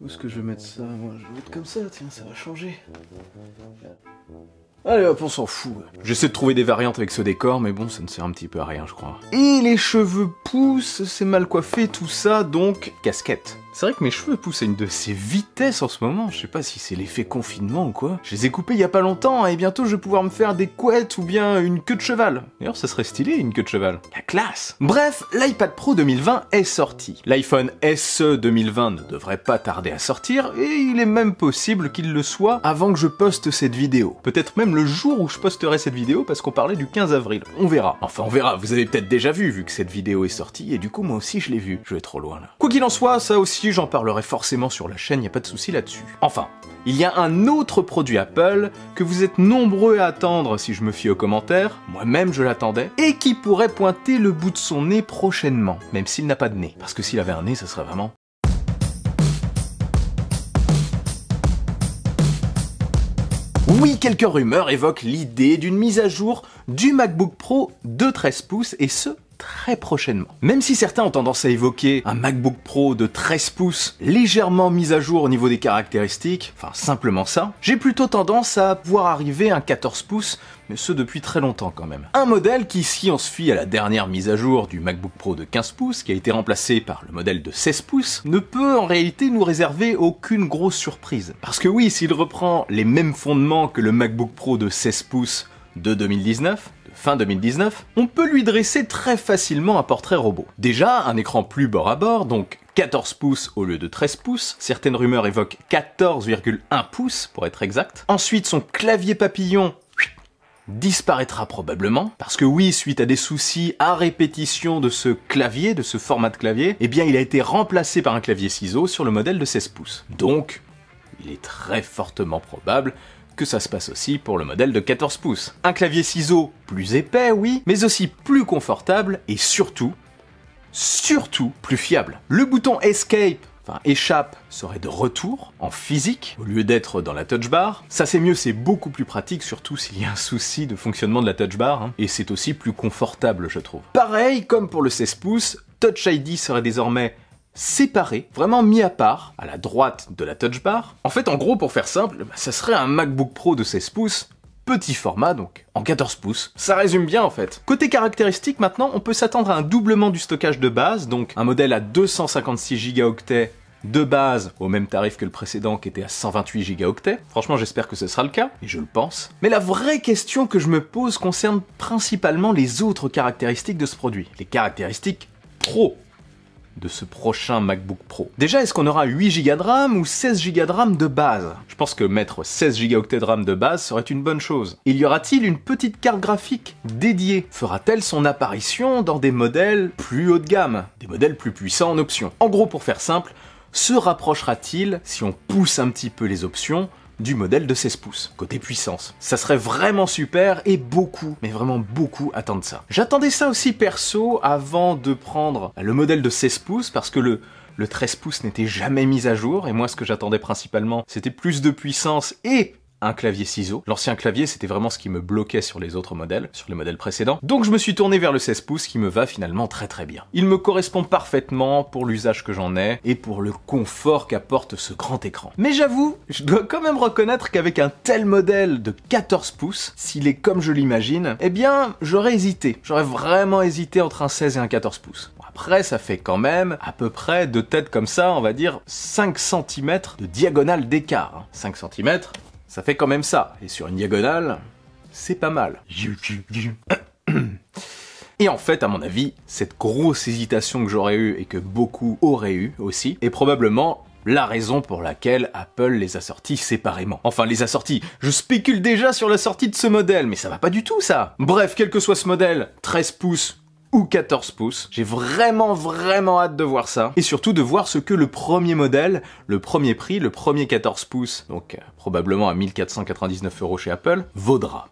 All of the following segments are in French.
Où est-ce que je vais mettre ça? Moi, je vais mettre comme ça, tiens, ça va changer. Allez hop, on s'en fout. J'essaie de trouver des variantes avec ce décor, mais bon, ça ne sert un petit peu à rien, je crois. Et les cheveux poussent, c'est mal coiffé, tout ça, donc casquette. C'est vrai que mes cheveux poussent à une de ces vitesses en ce moment, je sais pas si c'est l'effet confinement ou quoi. Je les ai coupés il y a pas longtemps, et bientôt je vais pouvoir me faire des couettes ou bien une queue de cheval. D'ailleurs, ça serait stylé, une queue de cheval. La classe! Bref, l'iPad Pro 2020 est sorti. L'iPhone SE 2020 ne devrait pas tarder à sortir, et il est même possible qu'il le soit avant que je poste cette vidéo. Peut-être même le jour où je posterai cette vidéo, parce qu'on parlait du 15 avril. On verra. Enfin, on verra, vous avez peut-être déjà vu que cette vidéo est sortie, et du coup, moi aussi, je l'ai vue. Je vais trop loin, là. Quoi qu'il en soit, ça aussi, j'en parlerai forcément sur la chaîne, y a pas de souci là-dessus. Enfin, il y a un autre produit Apple que vous êtes nombreux à attendre si je me fie aux commentaires, moi-même je l'attendais, et qui pourrait pointer le bout de son nez prochainement, même s'il n'a pas de nez. Parce que s'il avait un nez, ça serait vraiment... Oui, quelques rumeurs évoquent l'idée d'une mise à jour du MacBook Pro de 13 pouces, et ce, très prochainement. Même si certains ont tendance à évoquer un MacBook Pro de 13 pouces légèrement mis à jour au niveau des caractéristiques, enfin simplement ça, j'ai plutôt tendance à voir arriver un 14 pouces, mais ce depuis très longtemps quand même. Un modèle qui, si on se fie à la dernière mise à jour du MacBook Pro de 15 pouces, qui a été remplacé par le modèle de 16 pouces, ne peut en réalité nous réserver aucune grosse surprise. Parce que oui, s'il reprend les mêmes fondements que le MacBook Pro de 16 pouces de 2019, fin 2019, on peut lui dresser très facilement un portrait robot. Déjà, un écran plus bord à bord, donc 14 pouces au lieu de 13 pouces, certaines rumeurs évoquent 14,1 pouces pour être exact. Ensuite, son clavier papillon disparaîtra probablement, parce que oui, suite à des soucis à répétition de ce clavier, de ce format de clavier, eh bien il a été remplacé par un clavier ciseau sur le modèle de 16 pouces. Donc, il est très fortement probable que ça se passe aussi pour le modèle de 14 pouces. Un clavier ciseau plus épais, oui, mais aussi plus confortable et surtout plus fiable. Le bouton Escape, enfin échappe, serait de retour en physique au lieu d'être dans la touch bar. Ça c'est mieux, c'est beaucoup plus pratique, surtout s'il y a un souci de fonctionnement de la touch bar, hein. Et c'est aussi plus confortable, je trouve. Pareil, comme pour le 16 pouces, Touch ID serait désormais séparé, vraiment mis à part, à la droite de la touch bar. En fait, en gros, pour faire simple, ça serait un MacBook Pro de 16 pouces, petit format donc, en 14 pouces. Ça résume bien en fait. Côté caractéristiques maintenant, on peut s'attendre à un doublement du stockage de base, donc un modèle à 256 Go de base, au même tarif que le précédent qui était à 128 Go. Franchement, j'espère que ce sera le cas, et je le pense. Mais la vraie question que je me pose concerne principalement les autres caractéristiques de ce produit. Les caractéristiques pro de ce prochain MacBook Pro. Déjà, est-ce qu'on aura 8 Go de RAM ou 16 Go de RAM de base? Je pense que mettre 16 Go de RAM de base serait une bonne chose. Il y aura-t-il une petite carte graphique dédiée? Fera-t-elle son apparition dans des modèles plus haut de gamme? Des modèles plus puissants en options? En gros, pour faire simple, se rapprochera-t-il, si on pousse un petit peu les options, du modèle de 16 pouces, côté puissance. Ça serait vraiment super et beaucoup, mais vraiment beaucoup attendent ça. J'attendais ça aussi perso avant de prendre le modèle de 16 pouces parce que le 13 pouces n'était jamais mis à jour et moi ce que j'attendais principalement c'était plus de puissance et un clavier ciseau. L'ancien clavier, c'était vraiment ce qui me bloquait sur les autres modèles, sur les modèles précédents. Donc je me suis tourné vers le 16 pouces qui me va finalement très très bien. Il me correspond parfaitement pour l'usage que j'en ai et pour le confort qu'apporte ce grand écran. Mais j'avoue, je dois quand même reconnaître qu'avec un tel modèle de 14 pouces, s'il est comme je l'imagine, eh bien, j'aurais hésité. J'aurais vraiment hésité entre un 16 et un 14 pouces. Bon, après, ça fait quand même à peu près de tête comme ça, on va dire 5 cm de diagonale d'écart. Hein. 5 cm, ça fait quand même ça, et sur une diagonale, c'est pas mal. Et en fait, à mon avis, cette grosse hésitation que j'aurais eue et que beaucoup auraient eu aussi, est probablement la raison pour laquelle Apple les a sortis séparément. Enfin, les a sortis. Je spécule déjà sur la sortie de ce modèle, mais ça va pas du tout, ça. Bref, quel que soit ce modèle, 13 pouces ou 14 pouces. J'ai vraiment hâte de voir ça. Et surtout de voir ce que le premier modèle, le premier prix, le premier 14 pouces, donc probablement à 1499 € chez Apple, vaudra.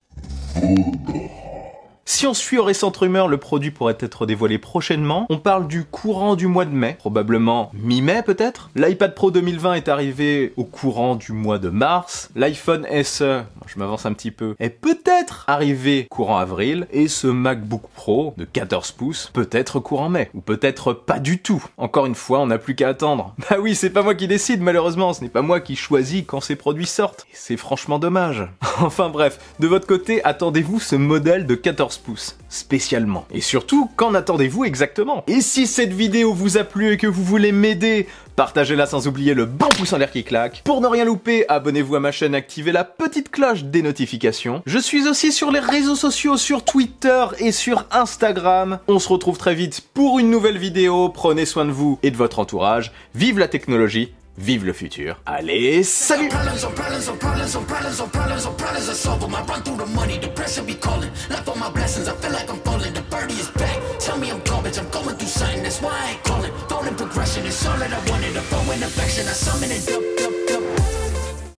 Si on suit aux récentes rumeurs, le produit pourrait être dévoilé prochainement. On parle du courant du mois de mai, probablement mi-mai peut-être. L'iPad Pro 2020 est arrivé au courant du mois de mars. L'iPhone SE, je m'avance un petit peu, est peut-être arrivé courant avril. Et ce MacBook Pro de 14 pouces peut-être courant mai. Ou peut-être pas du tout. Encore une fois, on n'a plus qu'à attendre. Bah oui, c'est pas moi qui décide malheureusement, ce n'est pas moi qui choisis quand ces produits sortent. Et c'est franchement dommage. Enfin bref, de votre côté, attendez-vous ce modèle de 14 pouces, spécialement. Et surtout, qu'en attendez-vous exactement? Et si cette vidéo vous a plu et que vous voulez m'aider, partagez-la sans oublier le bon pouce en l'air qui claque. Pour ne rien louper, abonnez-vous à ma chaîne, activez la petite cloche des notifications. Je suis aussi sur les réseaux sociaux, sur Twitter et sur Instagram. On se retrouve très vite pour une nouvelle vidéo. Prenez soin de vous et de votre entourage. Vive la technologie, vive le futur. Allez, salut! Progression is all that I wanted, a flow and affection, I summon it up.